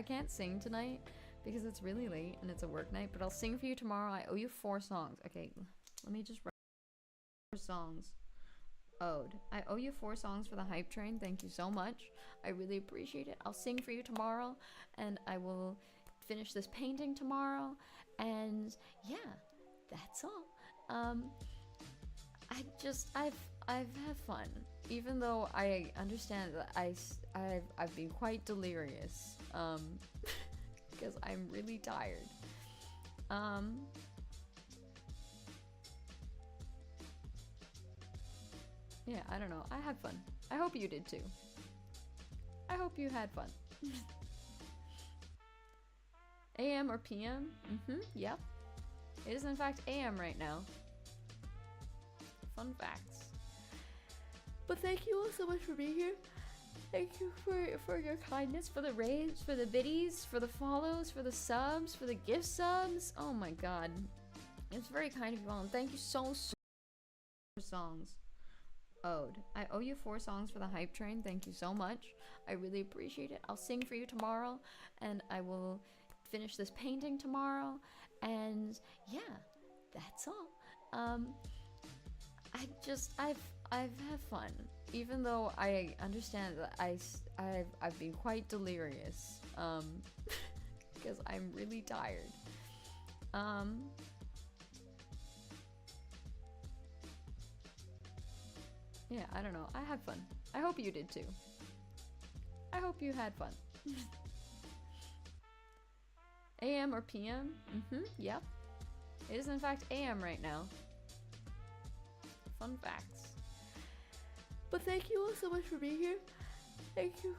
I can't sing tonight because it's really late and it's a work night, but I'll sing for you tomorrow. I owe you 4 songs. Okay, let me just write 4 songs. Owed. I owe you 4 songs for the hype train. Thank you so much. I really appreciate it. I'll sing for you tomorrow, and I will finish this painting tomorrow. And yeah, that's all. I've had fun, even though I understand that I've been quite delirious, because I'm really tired. Yeah, I don't know. I had fun. I hope you did too. I hope you had fun. AM or PM? Yep. It is in fact AM right now. Fun facts. But thank you all so much for being here. Thank you for your kindness, for the raids, for the biddies, for the follows, for the subs, for the gift subs. Oh my god. It's very kind of you all, and thank you so much for songs. Owed. I owe you 4 songs for the hype train. Thank you so much. I really appreciate it. I'll sing for you tomorrow, and I will finish this painting tomorrow. And yeah, that's all. I've had fun, even though I understand that I've been quite delirious, because I'm really tired. Yeah, I don't know. I had fun. I hope you did too. I hope you had fun. AM or PM? Yep. It is in fact AM right now. Fun facts. But thank you all so much for being here. Thank you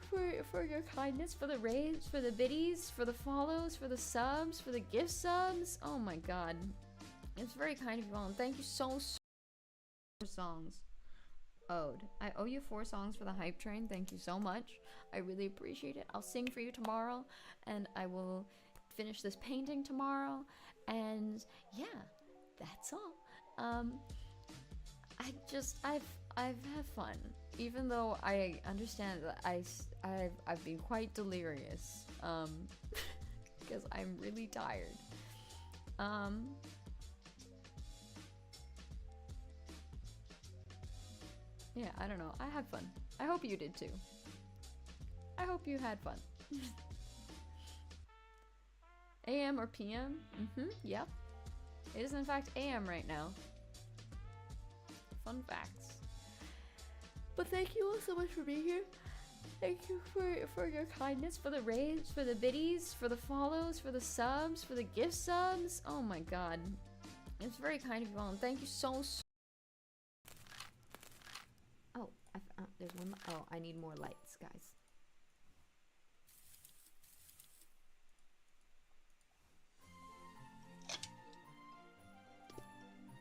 for your kindness, for the raids, for the biddies, for the follows, for the subs, for the gift subs. Oh my god. It's very kind of you all, and thank you so much for songs. Owed. I owe you 4 songs for the hype train. Thank you so much. I really appreciate it. I'll sing for you tomorrow, and I will finish this painting tomorrow. And yeah, that's all. I've had fun, even though I understand that I've been quite delirious, because I'm really tired. Yeah, I don't know. I had fun. I hope you did too. I hope you had fun. AM or PM? Yep. It is in fact AM right now. Fun facts. But thank you all so much for being here. Thank you for your kindness, for the raids, for the biddies, for the follows, for the subs, for the gift subs. Oh my god. It's very kind of you all, and thank you so much. Oh, there's one. Oh, I need more lights, guys.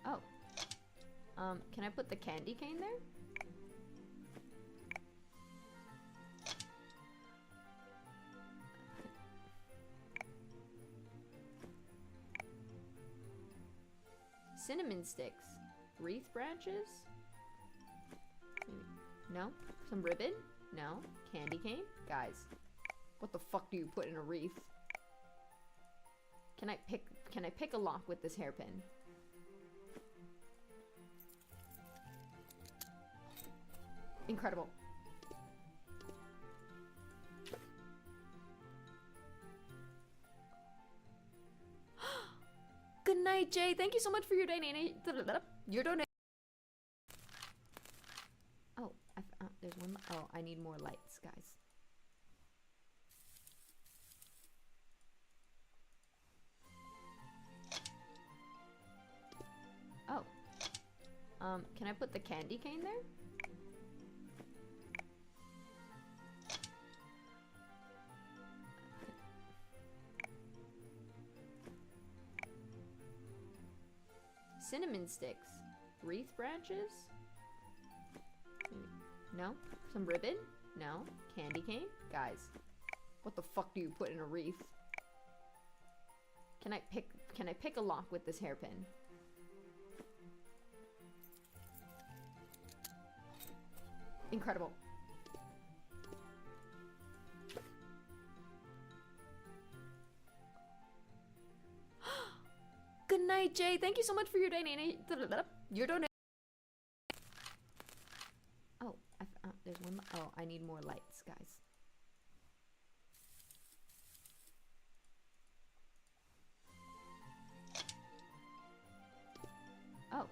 Oh. Can I put the candy cane there? Cinnamon sticks. Wreath branches? No? Some ribbon? No? Candy cane? Guys, what the fuck do you put in a wreath? Can I pick a lock with this hairpin? Incredible. Good night, Jay. Thank you so much for your donation. Oh, there's one. Oh, I need more lights, guys. Oh. Can I put the candy cane there? Cinnamon sticks. Wreath branches? No? Some ribbon? No? Candy cane? Guys, what the fuck do you put in a wreath? Can I pick a lock with this hairpin? Incredible. night, Jay. Thank you so much for your donation. Your donation. Oh, there's one. Oh, I need more lights, guys. Oh.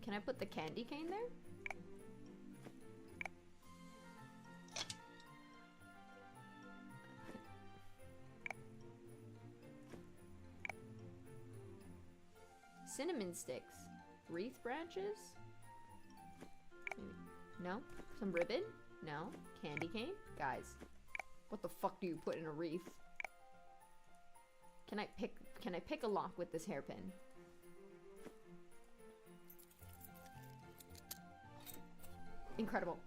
Can I put the candy cane there? Cinnamon sticks. Wreath branches? Maybe. No? Some ribbon? No? Candy cane? Guys, what the fuck do you put in a wreath? Can I pick a lock with this hairpin? Incredible.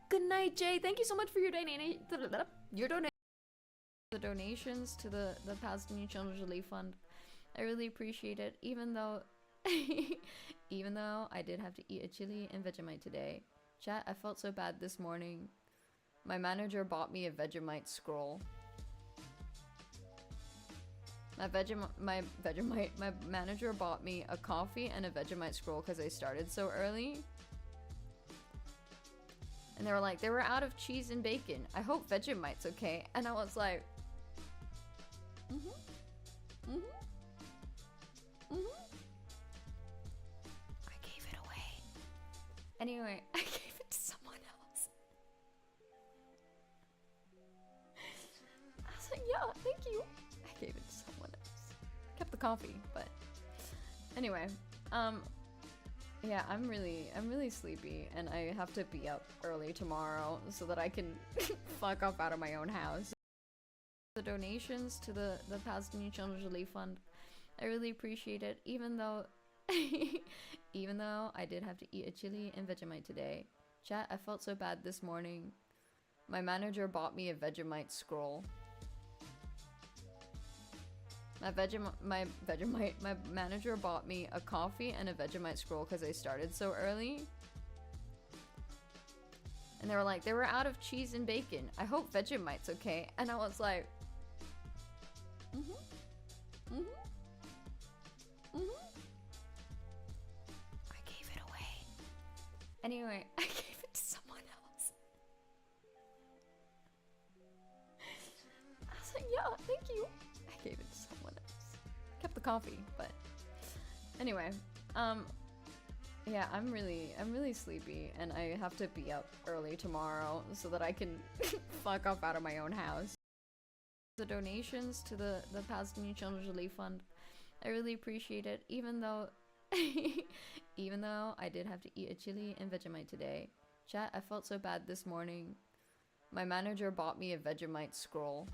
Good night, Jay. Thank you so much for your donation. The donations to the Palestinian Children's Relief Fund. I really appreciate it, even though even though I did have to eat a chili and Vegemite today. Chat, I felt so bad this morning. My manager bought me a Vegemite scroll. My manager bought me a coffee and a Vegemite scroll because I started so early. And they were like, they were out of cheese and bacon. I hope Vegemite's okay. And I was like, I gave it away. Anyway, I gave it to someone else. I was like, yeah, thank you. I gave it to someone else. Kept the coffee, but anyway, yeah, I'm really sleepy, and I have to be up early tomorrow so that I can fuck off out of my own house. The donations to the Palestinian Children's Relief Fund, I really appreciate it, even though even though I did have to eat a chili and Vegemite today. Chat, I felt so bad this morning. My manager bought me a Vegemite scroll. My manager bought me a coffee and a Vegemite scroll because I started so early. And they were like, they were out of cheese and bacon. I hope Vegemite's okay. And I was like, I gave it away. Anyway, I gave it to someone else. I was like, yeah, thank you. I gave it to someone else. Kept the coffee, but anyway, yeah, I'm really sleepy, and I have to be up early tomorrow so that I can fuck off out of my own house. The donations to the Palestinian Children's Relief Fund, I really appreciate it, even though even though I did have to eat a chili and Vegemite today. Chat, I felt so bad this morning. My manager bought me a Vegemite scroll.